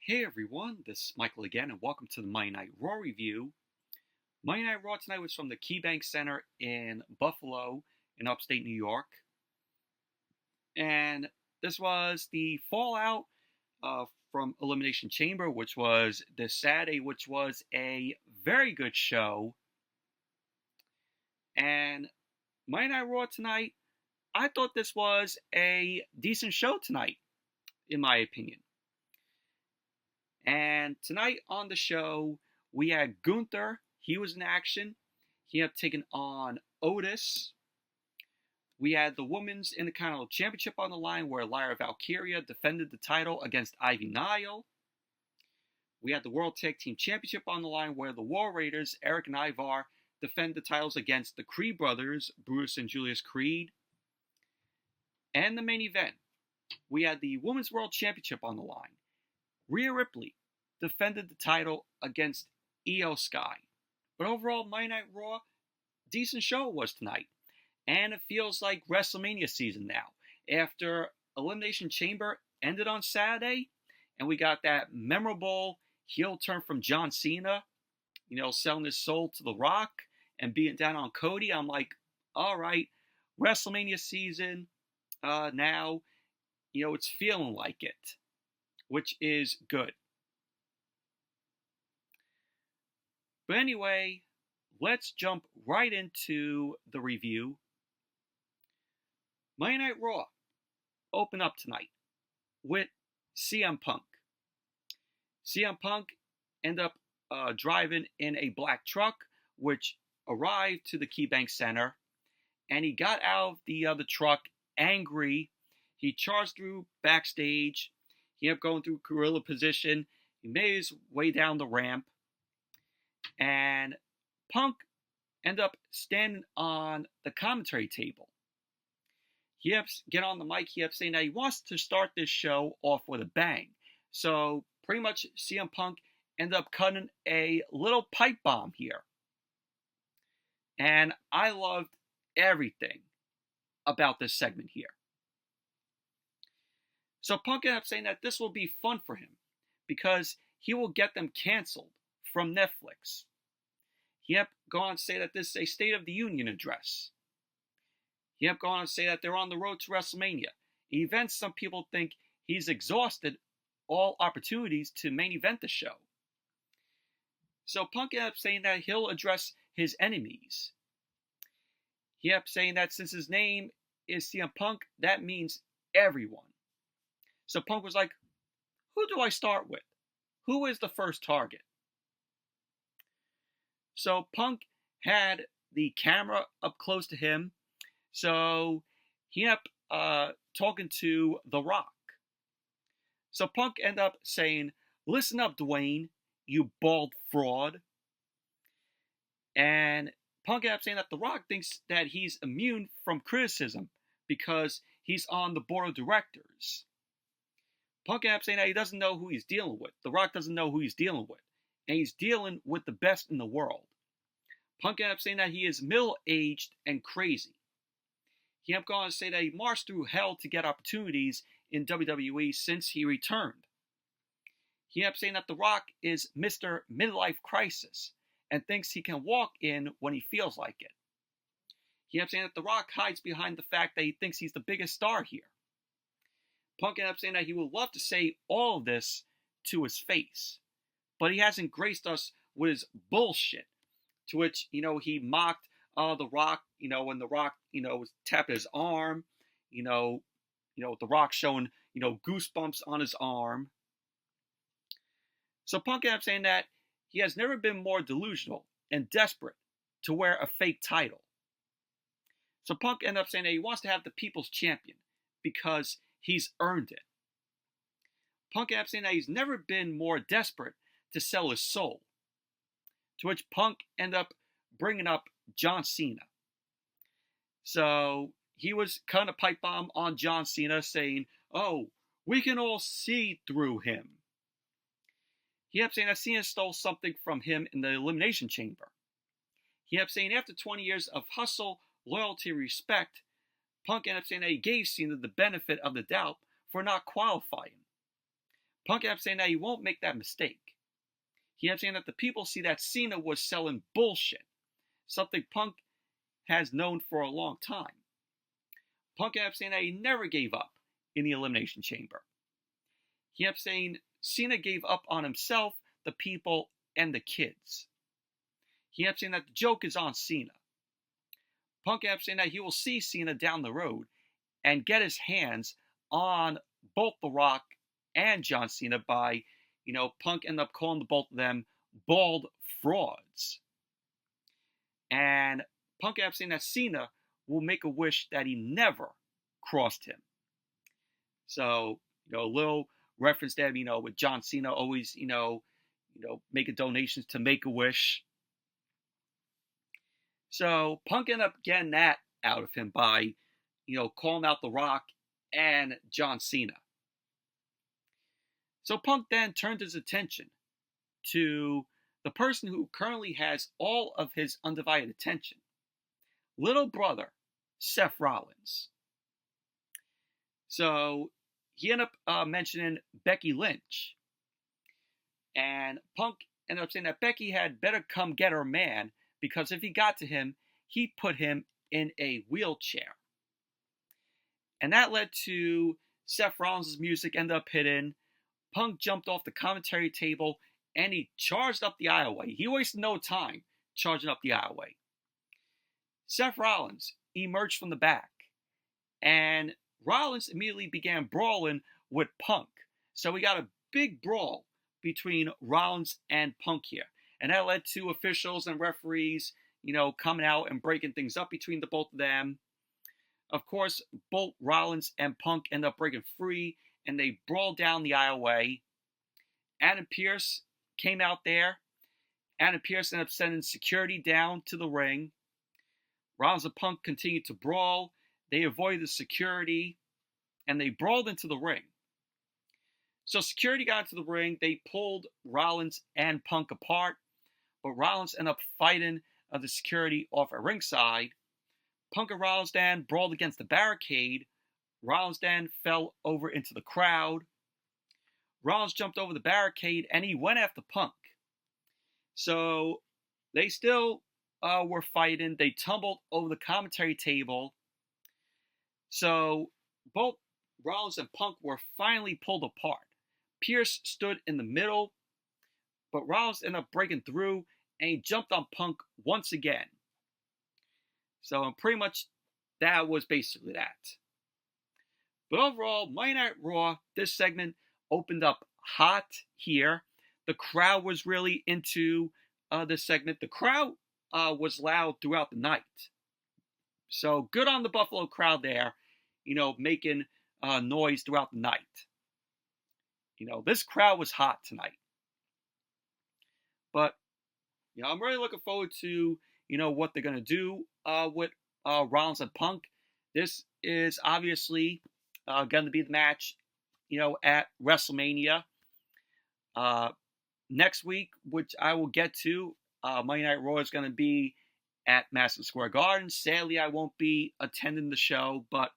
Hey everyone, this is Michael again, and welcome to the Monday Night Raw review. Monday Night Raw tonight was from the KeyBank Center in Buffalo, in upstate New York. And this was the fallout from Elimination Chamber, which was this Saturday, which was a very good show. And Monday Night Raw tonight, I thought this was a decent show tonight, in my opinion. And tonight on the show, we had Gunther. He was in action. He had taken on Otis. We had the Women's Intercontinental Championship on the line where Lyra Valkyria defended the title against Nile. We had the World Tag Team Championship on the line where the War Raiders, Eric and Ivar, defend the titles against the Creed brothers, Bruce and Julius Creed. And the main event, we had the Women's World Championship on the line. Rhea Ripley defended the title against IYO Sky. But overall, Monday Night Raw, decent show it was tonight. And it feels like WrestleMania season now. After Elimination Chamber ended on Saturday, and we got that memorable heel turn from John Cena, selling his soul to The Rock and being down on Cody. I'm like, all right, WrestleMania season now, it's feeling like it, which is good. But anyway, let's jump right into the review. Monday Night Raw opened up tonight with CM Punk. CM Punk ended up driving in a black truck, which arrived to the KeyBank Center, and he got out of the truck angry. He charged through backstage. He ended up going through gorilla position. He made his way down the ramp. And Punk ended up standing on the commentary table. He had to get on the mic. He had saying that he wants to start this show off with a bang. So pretty much CM Punk ended up cutting a little pipe bomb here. And I loved everything about this segment here. So Punk ended up saying that this will be fun for him because he will get them canceled from Netflix. He had gone on to say that this is a State of the Union address. He had gone on to say that they're on the road to WrestleMania. Events some people think he's exhausted all opportunities to main event the show. So Punk ended up saying that he'll address his enemies. He ended up saying that since his name is CM Punk, that means everyone. So Punk was like, who do I start with? Who is the first target? So Punk had the camera up close to him. So he ended up talking to The Rock. So Punk ended up saying, listen up, Dwayne, you bald fraud. And Punk ended up saying that The Rock thinks that he's immune from criticism because he's on the board of directors. Punk ended up saying that he doesn't know who he's dealing with. The Rock doesn't know who he's dealing with. And he's dealing with the best in the world. Punk ended up saying that he is middle-aged and crazy. He ended up going on to say that he marched through hell to get opportunities in WWE since he returned. He ended up saying that The Rock is Mr. Midlife Crisis and thinks he can walk in when he feels like it. He ended up saying that The Rock hides behind the fact that he thinks he's the biggest star here. Punk ended up saying that he would love to say all of this to his face, but he hasn't graced us with his bullshit. To which, he mocked The Rock, when The Rock, was tapping his arm, The Rock showing, goosebumps on his arm. So Punk ended up saying that he has never been more delusional and desperate to wear a fake title. So Punk ended up saying that he wants to have the people's champion because he's earned it. Punk ended up saying that he's never been more desperate to sell his soul. To which Punk ended up bringing up John Cena. So he was cutting a pipe bomb on John Cena saying, oh, we can all see through him. He ended up saying that Cena stole something from him in the Elimination Chamber. He ended up saying after 20 years of hustle, loyalty, respect, Punk ended up saying that he gave Cena the benefit of the doubt for not qualifying. Punk ended up saying that he won't make that mistake. He ended up saying that the people see that CENA was selling bullshit, something Punk has known for a long time. Punk ended up saying that he never gave up in the Elimination Chamber. He ended up saying CENA gave up on himself, the people, and the kids. He ended up saying that the joke is on CENA. Punk ended up saying that he will see CENA down the road and get his hands on both The Rock and John Cena by, Punk ended up calling the both of them bald frauds. And Punk ended up saying that Cena will make a wish that he never crossed him. So, a little reference there, with John Cena always, making donations to Make-A-Wish. So Punk ended up getting that out of him by, calling out The Rock and John Cena. So Punk then turned his attention to the person who currently has all of his undivided attention. Little brother, Seth Rollins. So he ended up mentioning Becky Lynch. And Punk ended up saying that Becky had better come get her man, because if he got to him, he'd put him in a wheelchair. And that led to Seth Rollins' music ended up hitting. Punk jumped off the commentary table and he charged up the aisleway. He wasted no time charging up the aisleway. Seth Rollins emerged from the back, and Rollins immediately began brawling with Punk. So we got a big brawl between Rollins and Punk here. And that led to officials and referees, coming out and breaking things up between the both of them. Of course, both Rollins and Punk end up breaking free, and they brawl down the aisleway. Adam Pearce came out there. Adam Pearce ended up sending security down to the ring. Rollins and Punk continued to brawl. They avoided the security, and they brawled into the ring. So security got into the ring. They pulled Rollins and Punk apart, but Rollins ended up fighting the security off at ringside. Punk and Rollins then brawled against the barricade. Rollins then fell over into the crowd. Rollins jumped over the barricade and he went after Punk. So they still were fighting. They tumbled over the commentary table. So both Rollins and Punk were finally pulled apart. Pearce stood in the middle, but Rollins ended up breaking through and he jumped on Punk once again. So pretty much that was basically that. But overall, Monday Night Raw, this segment opened up hot here. The crowd was really into this segment. The crowd was loud throughout the night. So good on the Buffalo crowd there, making noise throughout the night. This crowd was hot tonight. But, I'm really looking forward to, what they're going to do with Rollins and Punk. This is obviously going to be the match, at WrestleMania. Next week, which I will get to, Monday Night Raw is going to be at Madison Square Garden. Sadly, I won't be attending the show, but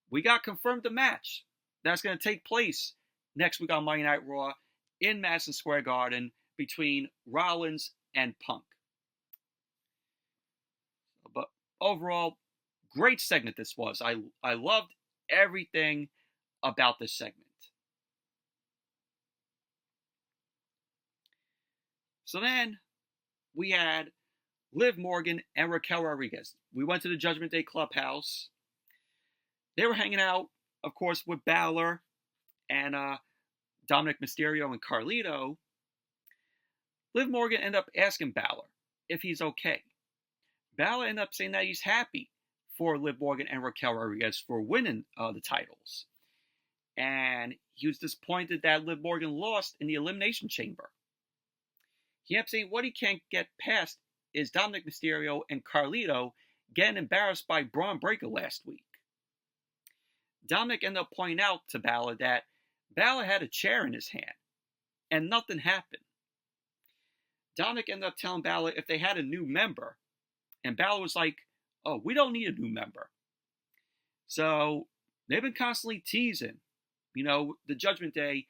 we got confirmed the match that's going to take place next week on Monday Night Raw in Madison Square Garden between Rollins and Punk. But overall, great segment this was. I loved everything about this segment. So then we had Liv Morgan and Raquel Rodriguez. We went to the Judgment Day Clubhouse. They were hanging out, of course, with Balor and Dominic Mysterio and Carlito. Liv Morgan ended up asking Balor if he's okay. Balor ended up saying that he's happy for Liv Morgan and Raquel Rodriguez for winning the titles. And he was disappointed that Liv Morgan lost in the Elimination Chamber. He ended up saying what he can't get past is Dominic Mysterio and Carlito getting embarrassed by Braun Breaker last week. Dominic ended up pointing out to Balor that Balor had a chair in his hand and nothing happened. Dominic ended up telling Balor if they had a new member, and Balor was like, oh, we don't need a new member. So they've been constantly teasing, the Judgment Day,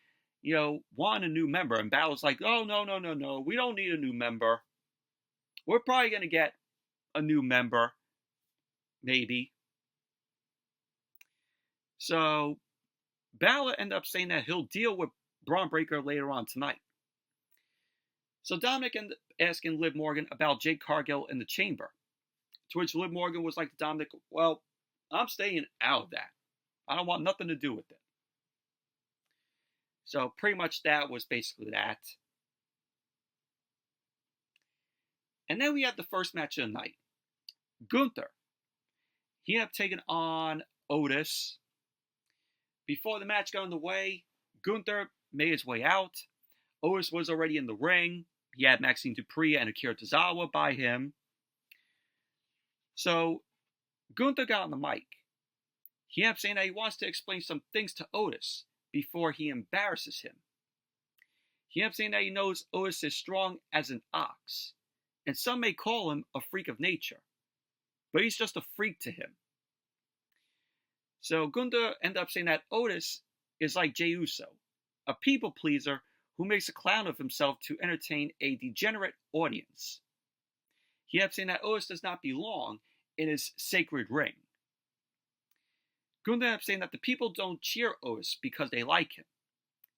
want a new member. And Balor's like, oh, no. We don't need a new member. We're probably going to get a new member. Maybe. So Balor ended up saying that he'll deal with Braun Breaker later on tonight. So Dominic ended up asking Liv Morgan about Jade Cargill in the chamber. To which Liv Morgan was like to Dominic, well, I'm staying out of that. I don't want nothing to do with it. So pretty much that was basically that. And then we had the first match of the night. Gunther. He ended up taking on Otis. Before the match got underway, Gunther made his way out. Otis was already in the ring. He had Maxine Dupree and Akira Tozawa by him. So Gunther got on the mic. He ended up saying that he wants to explain some things to Otis before he embarrasses him. He ended up saying that he knows Otis is strong as an ox, and some may call him a freak of nature, but he's just a freak to him. So Gunther ended up saying that Otis is like Jey Uso, a people pleaser who makes a clown of himself to entertain a degenerate audience. He ended up saying that Otis does not belong in his sacred ring. Gunther ended up saying that the people don't cheer Otis because they like him,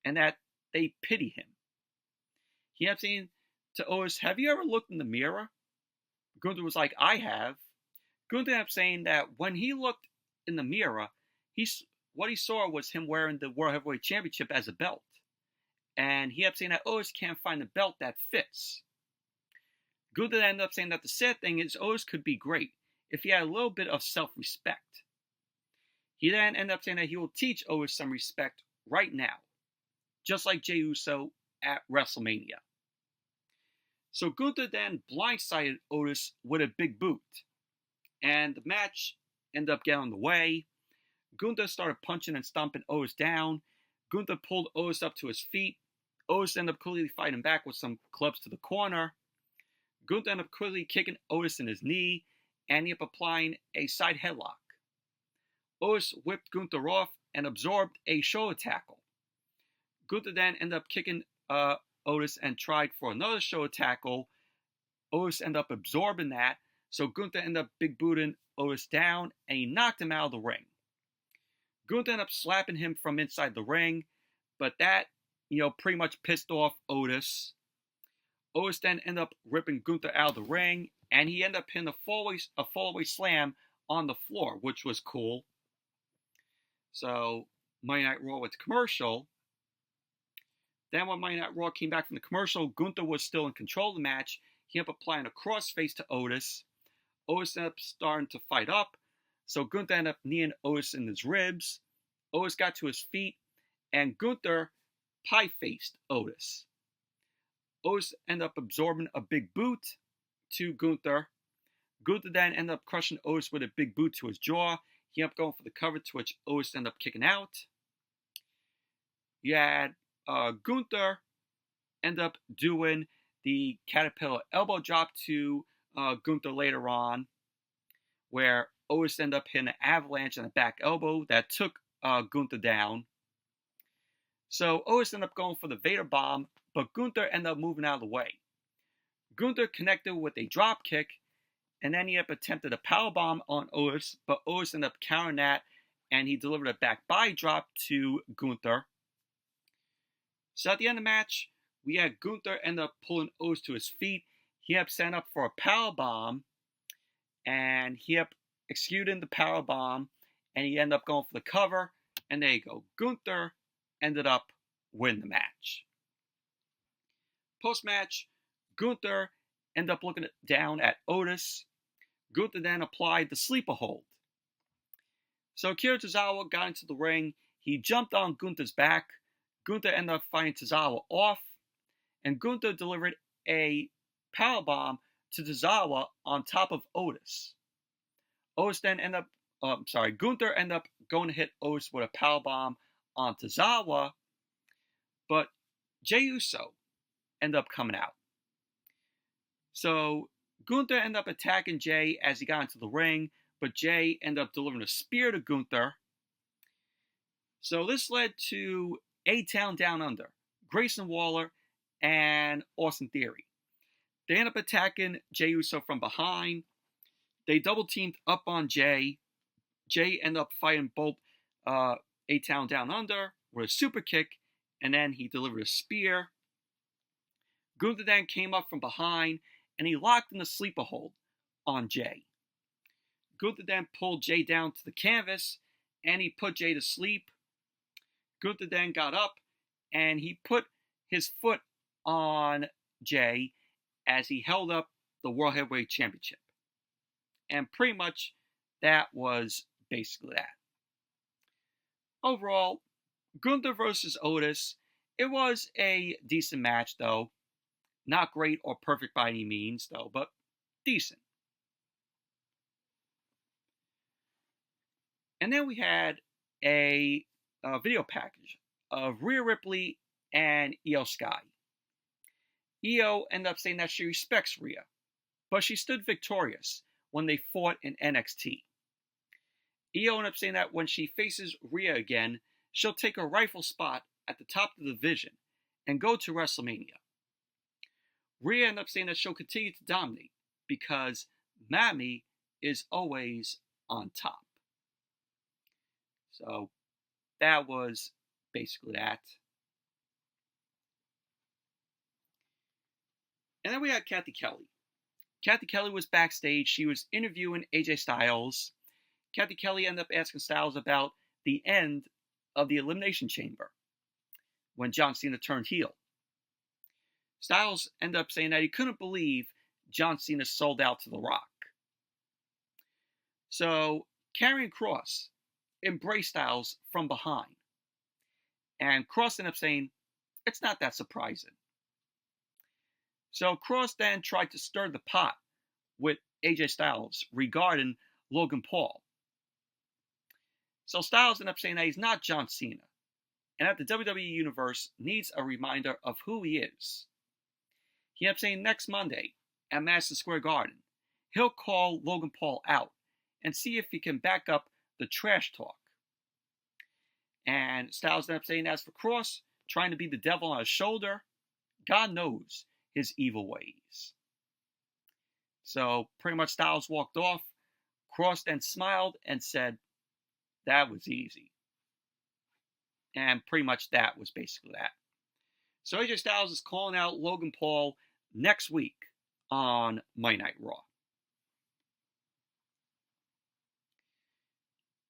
and that they pity him. He ended up saying to Otis, have you ever looked in the mirror? Gunther was like, I have. Gunther ended up saying that when he looked in the mirror, what he saw was him wearing the World Heavyweight Championship as a belt. And he ended up saying that Otis can't find a belt that fits. Gunther ended up saying that the sad thing is Otis could be great if he had a little bit of self-respect. He then ended up saying that he will teach Otis some respect right now, just like Jey Uso at WrestleMania. So Gunther then blindsided Otis with a big boot, and the match ended up getting underway. Gunther started punching and stomping Otis down. Gunther pulled Otis up to his feet. Otis ended up quickly fighting back with some clubs to the corner. Gunther ended up quickly kicking Otis in his knee, and he ended up applying a side headlock. Otis whipped Gunther off and absorbed a shoulder tackle. Gunther then ended up kicking Otis and tried for another shoulder tackle. Otis ended up absorbing that, so Gunther ended up big booting Otis down, and he knocked him out of the ring. Gunther ended up slapping him from inside the ring, but that, pretty much pissed off Otis. Otis then ended up ripping Gunther out of the ring, and he ended up hitting a fallaway slam on the floor, which was cool. So, Monday Night Raw went to commercial. Then when Monday Night Raw came back from the commercial, Gunther was still in control of the match. He ended up applying a crossface to Otis. Otis ended up starting to fight up, so Gunther ended up kneeing Otis in his ribs. Otis got to his feet, and Gunther pie-faced Otis. Otis ended up absorbing a big boot to Gunther. Gunther then ended up crushing Otis with a big boot to his jaw. He ended up going for the cover, to which Otis ended up kicking out. You had Gunther end up doing the Caterpillar elbow drop to Gunther later on, where Otis ended up hitting an avalanche and a back elbow that took Gunther down. So Otis ended up going for the Vader bomb, but Gunther ended up moving out of the way. Gunther connected with a drop kick, and then he attempted a powerbomb on Otis, but Otis ended up countering that, and he delivered a back body drop to Gunther. So at the end of the match, we had Gunther end up pulling Otis to his feet. He ended up setting up for a powerbomb, and he ended up executing the powerbomb, and he ended up going for the cover, and there you go. Gunther ended up winning the match. Post-match, Gunther ended up looking down at Otis. Gunther then applied the sleeper hold. So Akira Tozawa got into the ring. He jumped on Gunther's back. Gunther ended up fighting Tozawa off, and Gunther delivered a powerbomb to Tozawa on top of Otis. Gunther ended up going to hit Otis with a powerbomb on Tozawa, but Jey Uso ended up coming out. So Gunther ended up attacking Jey as he got into the ring, but Jey ended up delivering a spear to Gunther. So this led to A-Town Down Under, Grayson Waller, and Austin Theory. They end up attacking Jey Uso from behind. They double teamed up on Jey. Jey ended up fighting both A-Town Down Under with a super kick, and then he delivered a spear. Gunther then came up from behind, and he locked in a sleeper hold on Jey. Gunther then pulled Jey down to the canvas, and he put Jey to sleep. Gunther then got up, and he put his foot on Jey as he held up the World Heavyweight Championship. And pretty much that was basically that. Overall, Gunther versus Otis, it was a decent match though. Not great or perfect by any means though, but decent. And then we had a video package of Rhea Ripley and IYO Sky. IYO ended up saying that she respects Rhea, but she stood victorious when they fought in NXT. IYO ended up saying that when she faces Rhea again, she'll take her rightful spot at the top of the division and go to WrestleMania. Rhea ended up saying that she'll continue to dominate because Mami is always on top. So that was basically that. And then we had Kathy Kelly. Kathy Kelly was backstage. She was interviewing AJ Styles. Kathy Kelly ended up asking Styles about the end of the Elimination Chamber when John Cena turned heel. Styles ended up saying that he couldn't believe John Cena sold out to The Rock. So Karrion Kross embraced Styles from behind. And Kross ended up saying, it's not that surprising. So Kross then tried to stir the pot with AJ Styles regarding Logan Paul. So Styles ended up saying that he's not John Cena, and that the WWE Universe needs a reminder of who he is. He ended up saying next Monday at Madison Square Garden, he'll call Logan Paul out and see if he can back up the trash talk. And Styles ended up saying, as for Kross, trying to be the devil on his shoulder, God knows his evil ways. So pretty much Styles walked off. Kross then smiled and said, that was easy. And pretty much that was basically that. So AJ Styles is calling out Logan Paul next week on Monday Night Raw.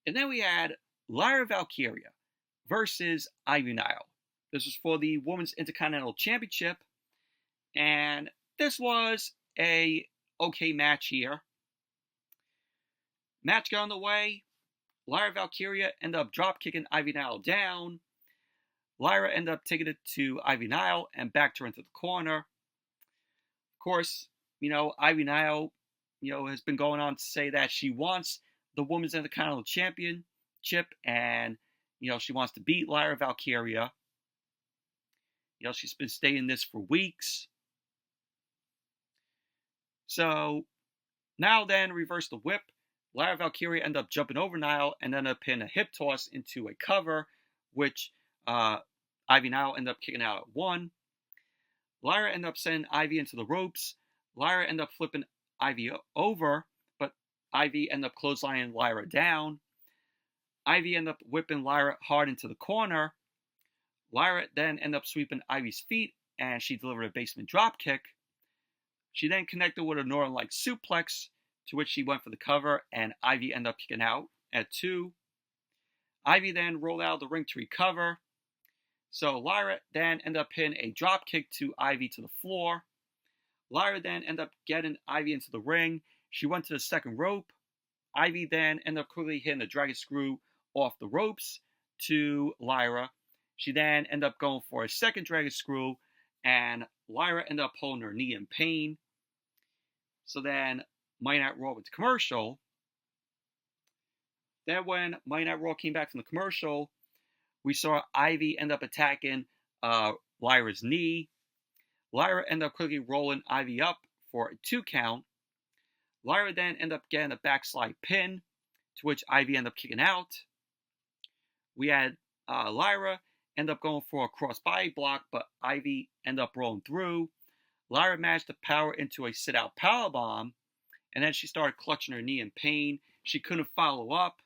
And then we had Lyra Valkyria versus Ivy Nile. This was for the Women's Intercontinental Championship. And this was a okay match here. Match got on the way. Lyra Valkyria ended up drop kicking Ivy Nile down. Lyra ended up taking it to Ivy Nile and backed her into the corner. Of course, Ivy Nile, has been going on to say that she wants the Women's Intercontinental Championship and, she wants to beat Lyra Valkyria. She's been stating this for weeks. So now then, reverse the whip. Lyra Valkyria ended up jumping over Nile and ended up pinning a hip toss into a cover, which Ivy Nile ended up kicking out at 1. Lyra ended up sending Ivy into the ropes. Lyra ended up flipping Ivy over, but Ivy ended up clotheslining Lyra down. Ivy ended up whipping Lyra hard into the corner. Lyra then ended up sweeping Ivy's feet, and she delivered a basement dropkick. She then connected with a Northern-like suplex, to which she went for the cover, and Ivy ended up kicking out at 2. Ivy then rolled out of the ring to recover. So Lyra then ended up hitting a dropkick to Ivy to the floor. Lyra then ended up getting Ivy into the ring. She went to the second rope. Ivy then ended up quickly hitting the dragon screw off the ropes to Lyra. She then ended up going for a second dragon screw, and Lyra ended up holding her knee in pain. So then Monday Night Raw went to commercial. Then when Monday Night Raw came back from the commercial, we saw Ivy end up attacking Lyra's knee. Lyra ended up quickly rolling Ivy up for a 2 count. Lyra then ended up getting a backslide pin, to which Ivy ended up kicking out. We had Lyra ended up going for a crossbody block, but Ivy ended up rolling through. Lyra managed to power into a sit-out powerbomb, and then she started clutching her knee in pain. She couldn't follow up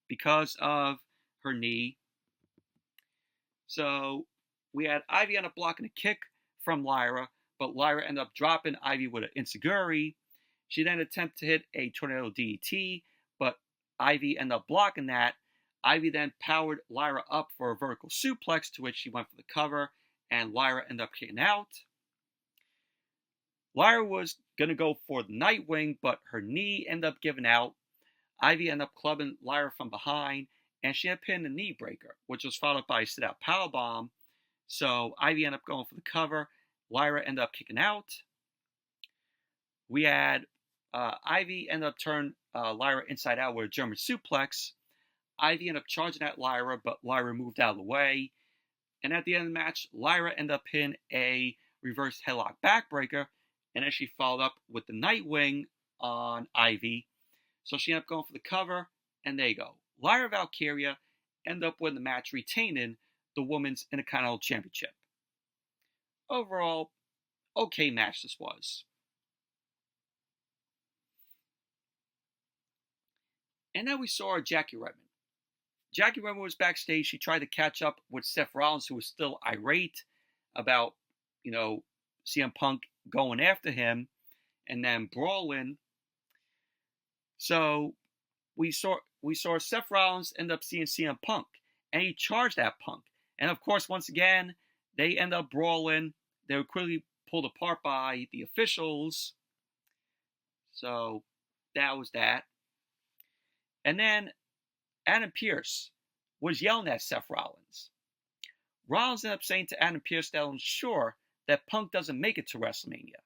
because of her knee. So we had Ivy end up blocking a kick from Lyra, but Lyra ended up dropping Ivy with an enziguri. She then attempted to hit a tornado DDT, but Ivy ended up blocking that. Ivy then powered Lyra up for a vertical suplex, to which she went for the cover, and Lyra ended up kicking out. Lyra was going to go for the Nightwing, but her knee ended up giving out. Ivy ended up clubbing Lyra from behind, and she ended up hitting a knee breaker, which was followed by a sit-out powerbomb. So Ivy ended up going for the cover. Lyra ended up kicking out. We had Ivy ended up turning Lyra inside out with a German suplex. Ivy ended up charging at Lyra, but Lyra moved out of the way. And at the end of the match, Lyra ended up hitting a reverse headlock backbreaker, and then she followed up with the Nightwing on Ivy. So she ended up going for the cover, and there you go. Lyra Valkyria ended up winning the match, retaining the Women's Intercontinental Championship. Overall, okay match this was. And then we saw Jackie Redmond. Jackie Redmond was backstage. She tried to catch up with Seth Rollins, who was still irate about, CM Punk going after him and then brawling. So we saw Seth Rollins end up seeing CM Punk, and he charged at Punk. And of course, once again, they end up brawling. They were quickly pulled apart by the officials. So that was that. And then Adam Pearce was yelling at Seth Rollins. Rollins ended up saying to Adam Pearce that he'll ensure that Punk doesn't make it to WrestleMania.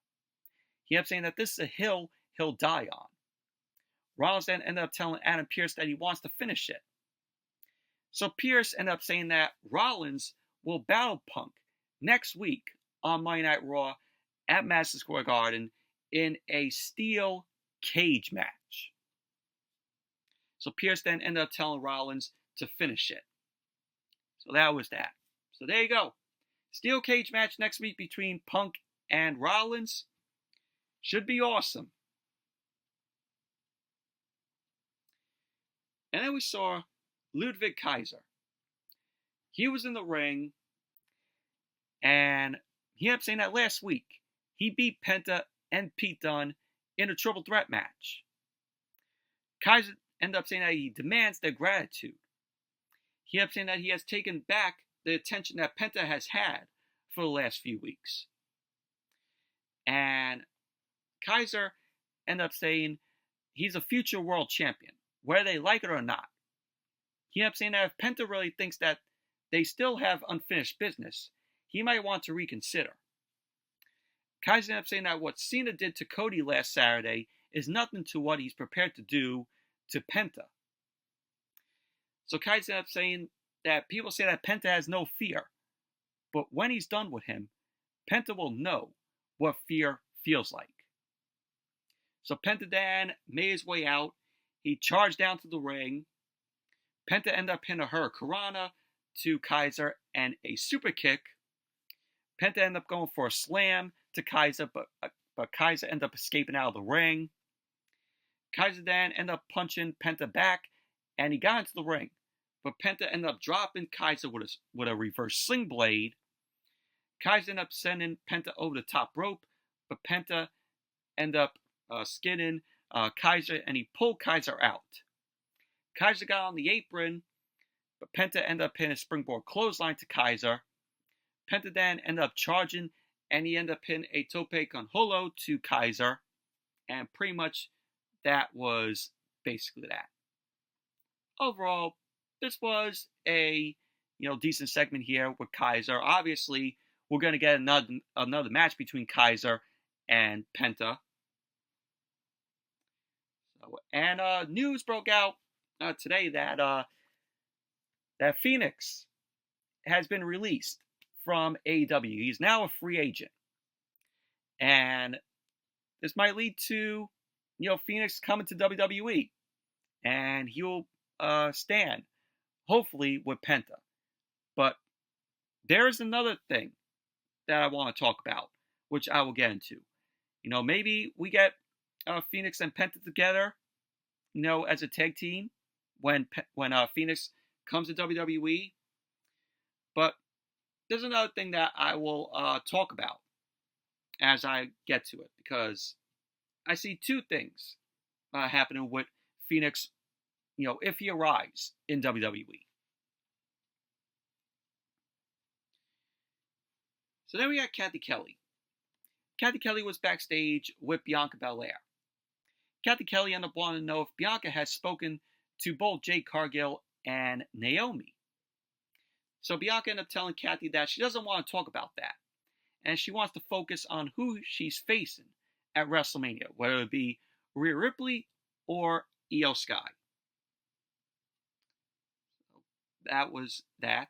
He ended up saying that this is a hill he'll die on. Rollins then ended up telling Adam Pearce that he wants to finish it. So Pearce ended up saying that Rollins will battle Punk next week on Monday Night Raw at Madison Square Garden in a steel cage match. So Pearce then ended up telling Rollins to finish it. So that was that. So there you go. Steel cage match next week between Punk and Rollins. Should be awesome. And then we saw Ludwig Kaiser. He was in the ring, and he ended up saying that last week he beat Penta and Pete Dunne in a triple threat match. Kaiser ended up saying that he demands their gratitude. He ended up saying that he has taken back the attention that Penta has had for the last few weeks. And Kaiser ended up saying he's a future world champion, whether they like it or not. He ended up saying that if Penta really thinks that they still have unfinished business, he might want to reconsider. Kaiser ended up saying that what CENA did to Cody last Saturday is nothing to what he's prepared to do to Penta. So Kaiser ended up saying that people say that Penta has no fear, but when he's done with him, Penta will know what fear feels like. So Penta then made his way out. He charged down to the ring. Penta ended up hitting a Hurricanrana to Kaiser and a super kick. Penta ended up going for a slam to Kaiser, but Kaiser ended up escaping out of the ring. Kaiser then ended up punching Penta back, and he got into the ring. But Penta ended up dropping Kaiser with a reverse sling blade. Kaiser ended up sending Penta over the top rope, but Penta ended up skidding Kaiser, and he pulled Kaiser out. Kaiser got on the apron, but Penta ended up hitting a springboard clothesline to Kaiser. Penta then ended up charging, and he ended up hitting a tope con holo to Kaiser. And pretty much that was basically that. Overall, this was a decent segment here with Kaiser. Obviously, we're going to get another match between Kaiser and Penta. And news broke out today that Phoenix has been released from AEW. He's now a free agent, and this might lead to Phoenix coming to WWE, and he'll stand hopefully with Penta. But there is another thing that I want to talk about, which I will get into. Maybe we get Phoenix and Penta together, as a tag team when Phoenix comes to WWE. But there's another thing that I will talk about as I get to it, because I see two things happening with Phoenix, if he arrives in WWE. So then we got Kathy Kelly. Kathy Kelly was backstage with Bianca Belair. Kathy Kelly ended up wanting to know if Bianca has spoken to both Jade Cargill and Naomi. So Bianca ended up telling Kathy that she doesn't want to talk about that, and she wants to focus on who she's facing at WrestleMania, whether it be Rhea Ripley or IYO Sky. So that was that.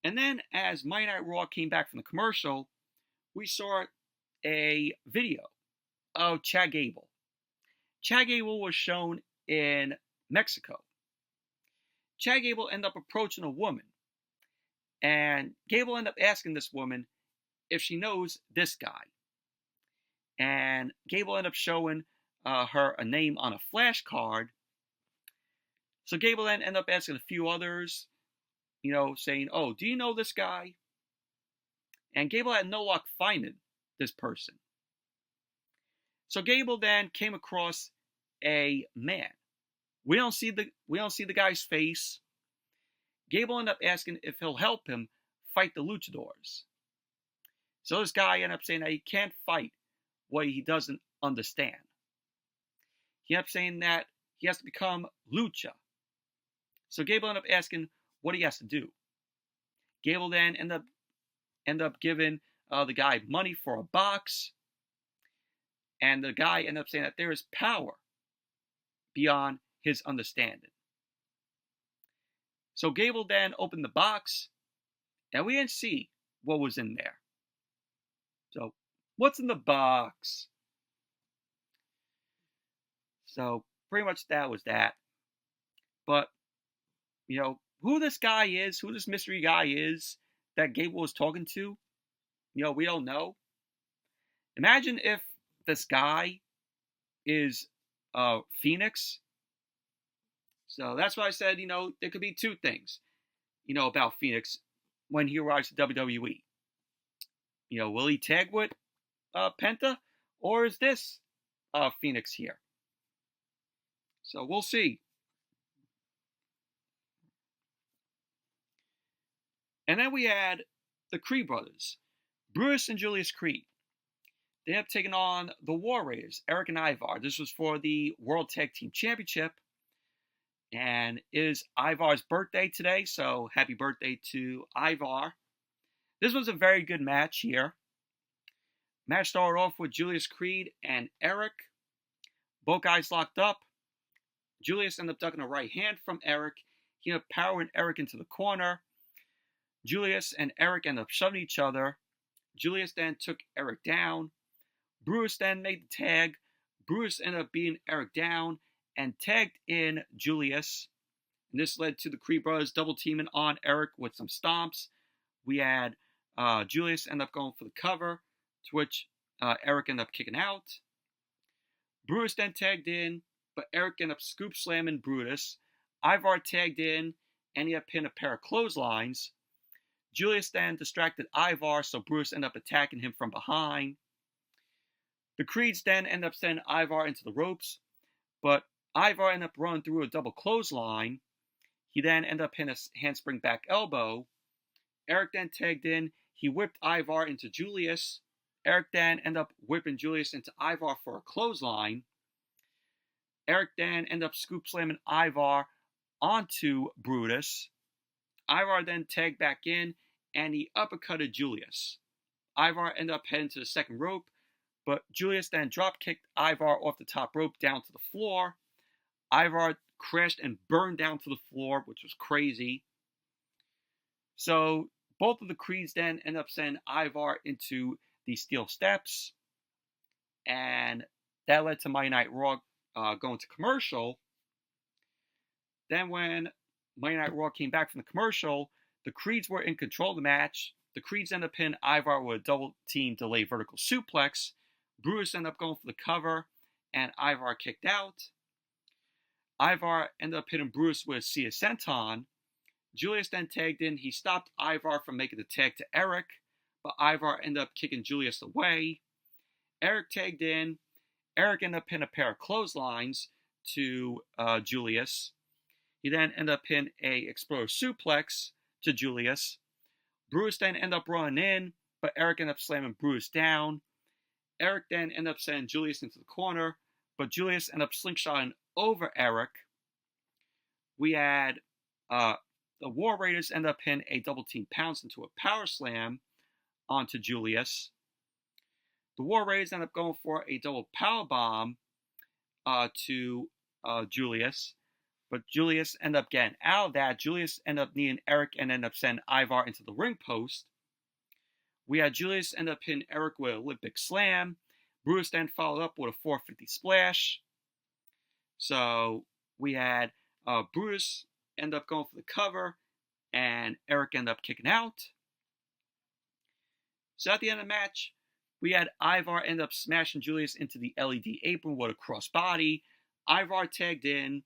And then as Monday Night Raw came back from the commercial, we saw a video of Chad Gable. Chad Gable was shown in Mexico. Chad Gable ended up approaching a woman, and Gable ended up asking this woman if she knows this guy. And Gable ended up showing her a name on a flashcard. So Gable then ended up asking a few others, saying, "Oh, do you know this guy?" And Gable had no luck finding this person. So Gable then came across a man. We don't see the guy's face. Gable ended up asking if he'll help him fight the luchadors. So this guy ended up saying that he can't fight what he doesn't understand. He ended up saying that he has to become lucha. So Gable ended up asking what he has to do. Gable then ended up giving the guy money for a box. And the guy ended up saying that there is power beyond his understanding. So Gable then opened the box, and we didn't see what was in there. So, what's in the box? So, pretty much that was that. But, who this guy is, who this mystery guy is that Gable was talking to, we don't know. Imagine if this guy is Phoenix. So that's why I said, there could be two things, about Phoenix when he arrives to WWE. Will he tag with Penta, or is this Phoenix here? So we'll see. And then we had the Creed brothers, Bruce and Julius Creed. They have taken on the War Raiders, Eric and Ivar. This was for the World Tag Team Championship. And it is Ivar's birthday today, so happy birthday to Ivar. This was a very good match here. Match started off with Julius Creed and Eric. Both guys locked up. Julius ended up ducking a right hand from Eric. He ended up powering Eric into the corner. Julius and Eric ended up shoving each other. Julius then took Eric down. Bruce then made the tag. Bruce ended up beating Eric down and tagged in Julius. And this led to the Creed brothers double teaming on Eric with some stomps. We had Julius end up going for the cover, to which Eric ended up kicking out. Bruce then tagged in, but Eric ended up scoop slamming Brutus. Ivar tagged in, and he had pinned a pair of clotheslines. Julius then distracted Ivar, so Bruce ended up attacking him from behind. The Creeds then ended up sending Ivar into the ropes, but Ivar ended up running through a double clothesline. He then ended up hitting a handspring back elbow. Eric then tagged in. He whipped Ivar into Julius. Eric then ended up whipping Julius into Ivar for a clothesline. Eric then ended up scoop slamming Ivar onto Brutus. Ivar then tagged back in, and he uppercutted Julius. Ivar ended up heading to the second rope, but Julius then drop kicked Ivar off the top rope down to the floor. Ivar crashed and burned down to the floor, which was crazy. So both of the Creeds then end up sending Ivar into the steel steps, and that led to Monday Night Raw going to commercial. Then when Monday Night Raw came back from the commercial, the Creeds were in control of the match. The Creeds ended up pinning Ivar with a double team delay vertical suplex. Brutus ended up going for the cover, and Ivar kicked out. Ivar ended up hitting Brutus with a Sea Senton. Julius then tagged in. He stopped Ivar from making the tag to Eric, but Ivar ended up kicking Julius away. Eric tagged in. Eric ended up pinning a pair of clotheslines to Julius. He then ended up pinning a Exploder suplex to Julius. Brutus then ended up running in, but Eric ended up slamming Brutus down. Eric then ended up sending Julius into the corner, but Julius ended up slingshotting over Eric. We had the War Raiders end up pinning a double team pounce into a power slam onto Julius. The War Raiders end up going for a double power bomb to Julius, but Julius ended up getting out of that. Julius ended up kneeing Eric and ended up sending Ivar into the ring post. We had Julius end up hitting Eric with an Olympic slam. Brutus then followed up with a 450 splash. So we had Brutus end up going for the cover, and Eric ended up kicking out. So at the end of the match, we had Ivar end up smashing Julius into the LED apron with a crossbody. Ivar tagged in,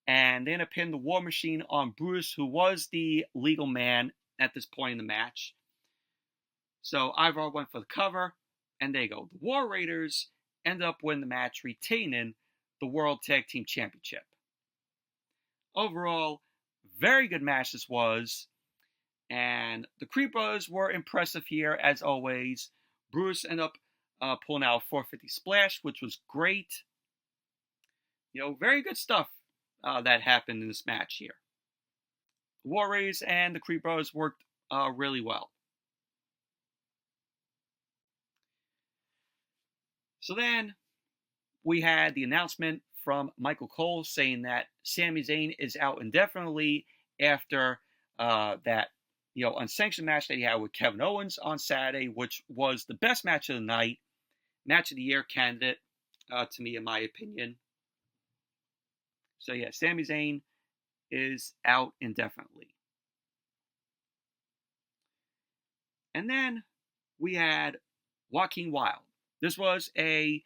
and they ended up pinning the War Machine on Brutus, who was the legal man at this point in the match. So Ivar went for the cover, and there you go. The War Raiders end up winning the match, retaining the World Tag Team Championship. Overall, very good match this was, and the Creed Brothers were impressive here as always. Brutus ended up pulling out a 450 splash, which was great. You know, very good stuff that happened in this match here. The War Raiders and the Creed Brothers worked really well. So then we had the announcement from Michael Cole saying that Sami Zayn is out indefinitely after that unsanctioned match that he had with Kevin Owens on Saturday, which was the best match of the night, match of the year candidate to me, in my opinion. So yeah, Sami Zayn is out indefinitely. And then we had Joaquin Wilde. This was a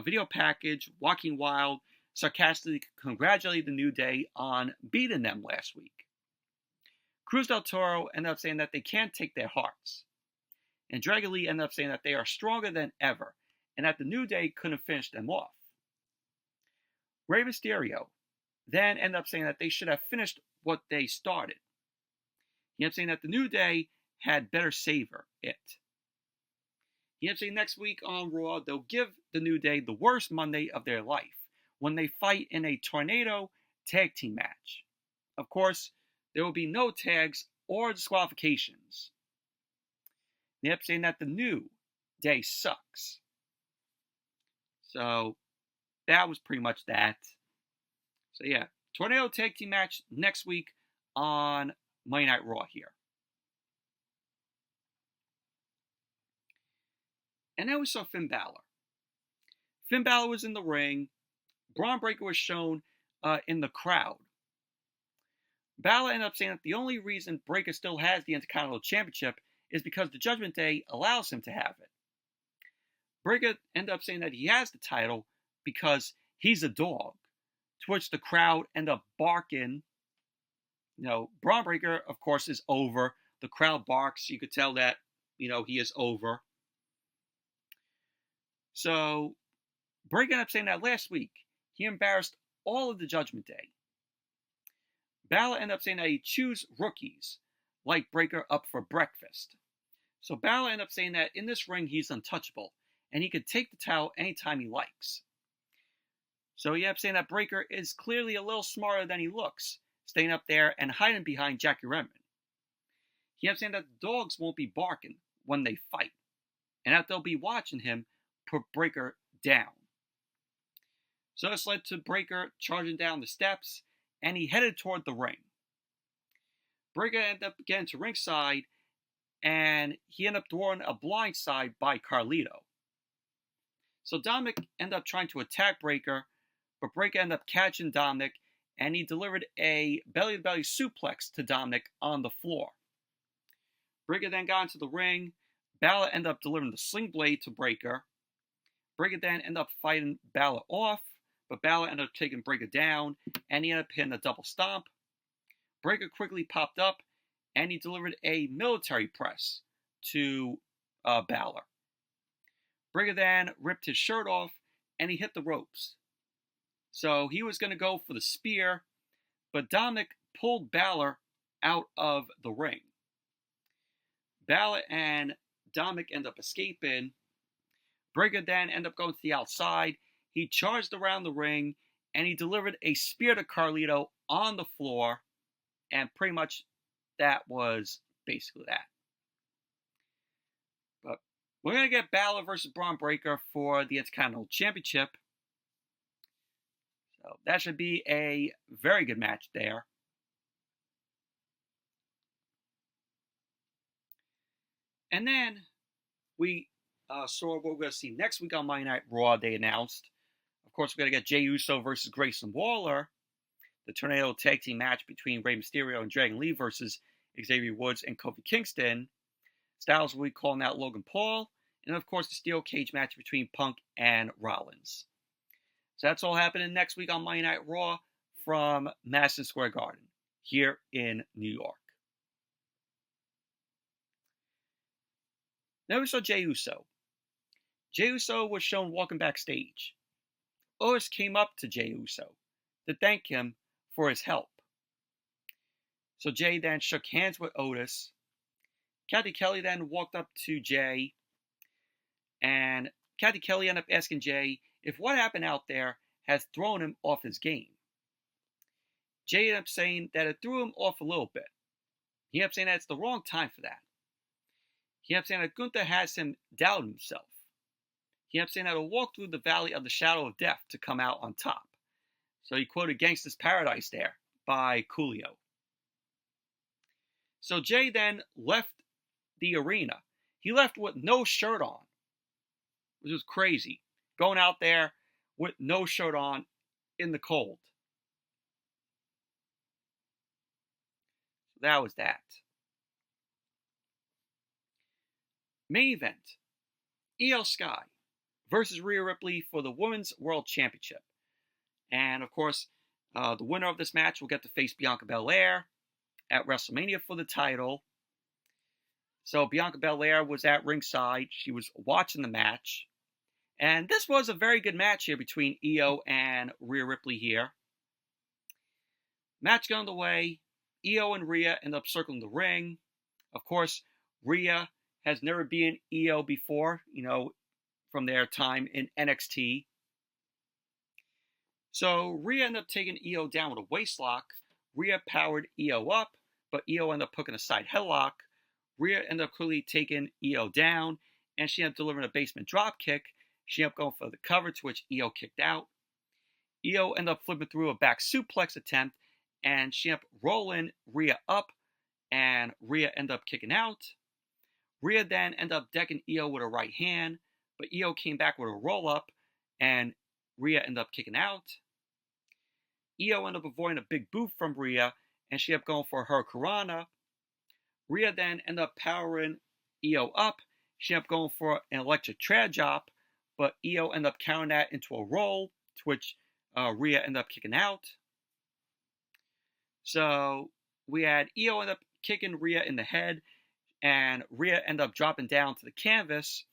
video package. Joaquin Wilde sarcastically congratulated the New Day on beating them last week. Cruz del Toro ended up saying that they can't take their hearts. And Dragon Lee ended up saying that they are stronger than ever, and that the New Day couldn't finish them off. Rey Mysterio then ended up saying that they should have finished what they started. He ended up saying that the New Day had better savor it. He ended up saying next week on Raw, they'll give the New Day the worst Monday of their life when they fight in a tornado tag team match. Of course, there will be no tags or disqualifications. They ended up saying that the New Day sucks. So that was pretty much that. So yeah, tornado tag team match next week on Monday Night Raw here. And then we saw Finn Balor. Finn Balor was in the ring. Braun Breaker was shown in the crowd. Balor ended up saying that the only reason Breaker still has the Intercontinental Championship is because the Judgment Day allows him to have it. Breaker ended up saying that he has the title because he's a dog, to which the crowd ended up barking. Braun Breaker, of course, is over. The crowd barks. You could tell that, he is over. So, Breaker ended up saying that last week he embarrassed all of the Judgment Day. Balor ended up saying that he chews rookies like Breaker up for breakfast. So Balor ended up saying that in this ring he's untouchable and he could take the title anytime he likes. So he ended up saying that Breaker is clearly a little smarter than he looks, staying up there and hiding behind Jackie Redmond. He ended up saying that the dogs won't be barking when they fight, and that they'll be watching him put Breaker down. So this led to Breaker charging down the steps, and he headed toward the ring. Breaker ended up getting to ringside, and he ended up throwing a blindside by Carlito. So Dominic ended up trying to attack Breaker, but Breaker ended up catching Dominic and he delivered a belly-to-belly suplex to Dominic on the floor. Breakker then got into the ring. Balor ended up delivering the sling blade to Breakker. Breakker then ended up fighting Balor off, but Balor ended up taking Breakker down, and he ended up hitting a double stomp. Breakker quickly popped up, and he delivered a military press to Balor. Breakker then ripped his shirt off, and he hit the ropes. So he was going to go for the spear, but Dominic pulled Balor out of the ring. Balor and Dominic end up escaping. Breakker then ended up going to the outside. He charged around the ring, and he delivered a spear to Carlito on the floor, and pretty much that was basically that. But we're going to get Balor versus Braun Breakker for the Intercontinental Championship. So that should be a very good match there. And then we saw what we're going to see next week on Monday Night Raw. They announced, of course, we're going to get Jey Uso versus Grayson Waller, the Tornado Tag Team match between Rey Mysterio and Dragon Lee versus Xavier Woods and Kofi Kingston. Styles will be calling out Logan Paul, and of course the steel cage match between Punk and Rollins. So that's all happening next week on Monday Night Raw from Madison Square Garden here in New York. Then we saw Jey Uso. Jey Uso was shown walking backstage. Otis came up to Jey Uso to thank him for his help. So Jey then shook hands with Otis. Kathy Kelly then walked up to Jey, and Kathy Kelly ended up asking Jey if what happened out there has thrown him off his game. Jey ended up saying that it threw him off a little bit. He ended up saying that it's the wrong time for that. He ended up saying that Gunther has him doubt himself. He ended up saying that he'll walk through the valley of the shadow of death to come out on top. So he quoted Gangsta's Paradise there by Coolio. So Jey then left the arena. He left with no shirt on, which was crazy. Going out there with no shirt on in the cold. So that was that. Main event. IYO Sky versus Rhea Ripley for the Women's World Championship. And of course, the winner of this match will get to face Bianca Belair at WrestleMania for the title. So Bianca Belair was at ringside. She was watching the match. And this was a very good match here between IYO and Rhea Ripley here. Match got underway. IYO and Rhea end up circling the ring. Of course, Rhea has never been IYO before, from their time in NXT. So Rhea ended up taking IYO down with a waistlock. Rhea powered IYO up, but IYO ended up hooking a side headlock. Rhea ended up quickly taking IYO down, and she ended up delivering a basement dropkick. She ended up going for the cover, to which IYO kicked out. IYO ended up flipping through a back suplex attempt, and she ended up rolling Rhea up, and Rhea ended up kicking out. Rhea then ended up decking IYO with her right hand, but IYO came back with a roll-up, and Rhea ended up kicking out. IYO ended up avoiding a big boot from Rhea, and she ended up going for her Hurricanrana. Rhea then ended up powering IYO up. She ended up going for an electric trad chop, but IYO ended up countering that into a roll, to which Rhea ended up kicking out. So we had IYO end up kicking Rhea in the head, and Rhea ended up dropping down to the canvas.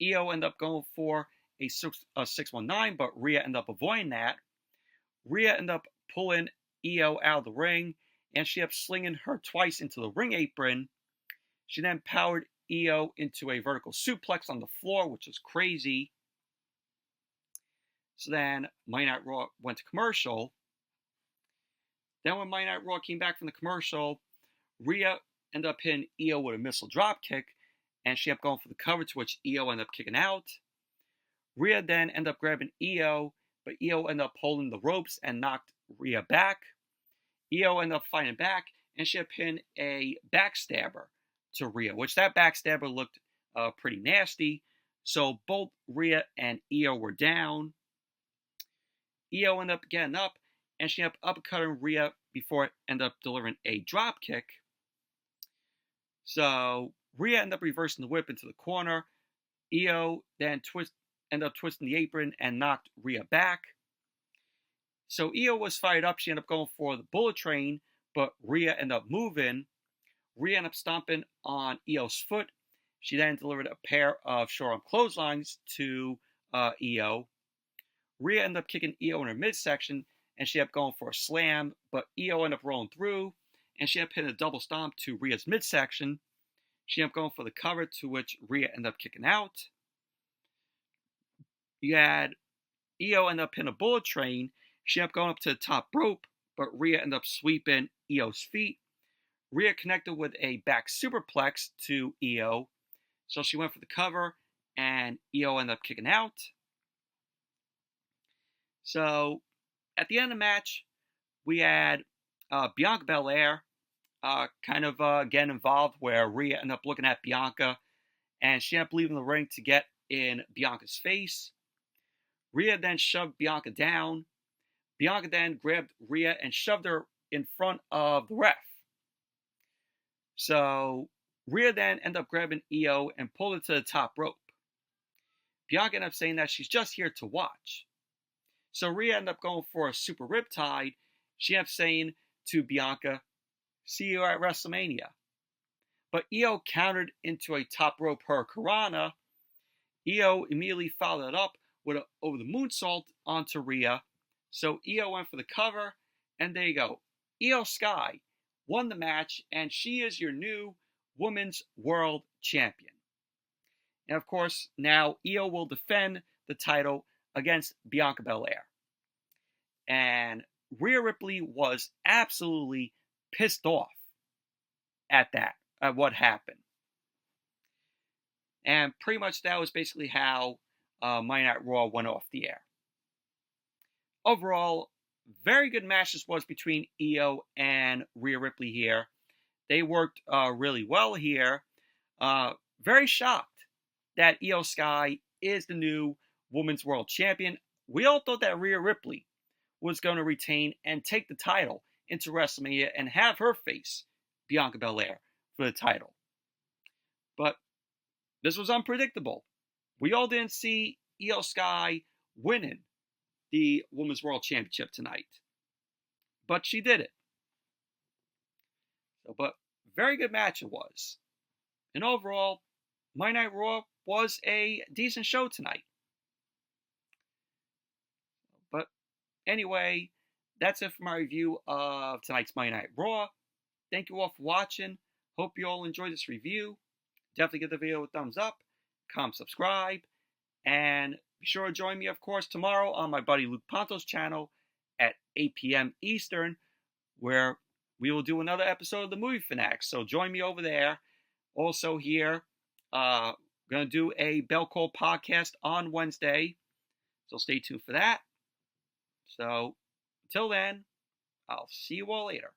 IYO ended up going for a 619, but Rhea ended up avoiding that. Rhea ended up pulling IYO out of the ring, and she ended up slinging her twice into the ring apron. She then powered IYO into a vertical suplex on the floor, which was crazy. So then Monday Night Raw went to commercial. Then when Monday Night Raw came back from the commercial, Rhea ended up hitting IYO with a missile dropkick, and she ended up going for the cover, to which IYO ended up kicking out. Rhea then ended up grabbing IYO, but IYO ended up holding the ropes and knocked Rhea back. IYO ended up fighting back, and she ended up hitting a backstabber to Rhea, which that backstabber looked pretty nasty. So both Rhea and IYO were down. IYO ended up getting up, and she ended up uppercutting Rhea before it ended up delivering a drop kick. So Rhea ended up reversing the whip into the corner. IYO then ended up twisting the apron and knocked Rhea back. So IYO was fired up. She ended up going for the bullet train, but Rhea ended up moving. Rhea ended up stomping on IYO's foot. She then delivered a pair of short arm clotheslines to IYO. Rhea ended up kicking IYO in her midsection, and she ended up going for a slam, but IYO ended up rolling through, and she ended up hitting a double stomp to Rhea's midsection. She ended up going for the cover, to which Rhea ended up kicking out. You had IYO ended up hitting a bullet train. She ended up going up to the top rope, but Rhea ended up sweeping IYO's feet. Rhea connected with a back superplex to IYO, so she went for the cover, and IYO ended up kicking out. So at the end of the match, we had Bianca Belair getting involved, where Rhea ended up looking at Bianca, and she ended up leaving the ring to get in Bianca's face. Rhea then shoved Bianca down. Bianca then grabbed Rhea and shoved her in front of the ref. So Rhea then ended up grabbing IYO and pulled her to the top rope. Bianca ended up saying that she's just here to watch. So Rhea ended up going for a super riptide. She ended up saying to Bianca, "See you at WrestleMania." But IYO countered into a top rope hurricanrana. IYO immediately followed it up with an over the moonsault onto Rhea. So IYO went for the cover, and there you go. IYO Sky won the match, and she is your new Women's World Champion. And of course, now IYO will defend the title against Bianca Belair. And Rhea Ripley was absolutely pissed off at what happened. And pretty much that was basically how Monday Night Raw went off the air. Overall, very good match this was between IYO and Rhea Ripley here. They worked really well here. Very shocked that IYO Sky is the new Women's World Champion. We all thought that Rhea Ripley was going to retain and take the title into WrestleMania and have her face Bianca Belair for the title. But this was unpredictable. We all didn't see IYO Sky winning the Women's World Championship tonight. But she did it. But very good match it was. And overall, Monday Night Raw was a decent show tonight. But anyway, that's it for my review of tonight's Monday Night Raw. Thank you all for watching. Hope you all enjoyed this review. Definitely give the video a thumbs up, comment, subscribe, and be sure to join me, of course, tomorrow on my buddy Luke Ponto's channel at 8 p.m. Eastern, where we will do another episode of the Movie Fanatics. So join me over there. Also here, going to do a Bell Call podcast on Wednesday, so stay tuned for that. So until then, I'll see you all later.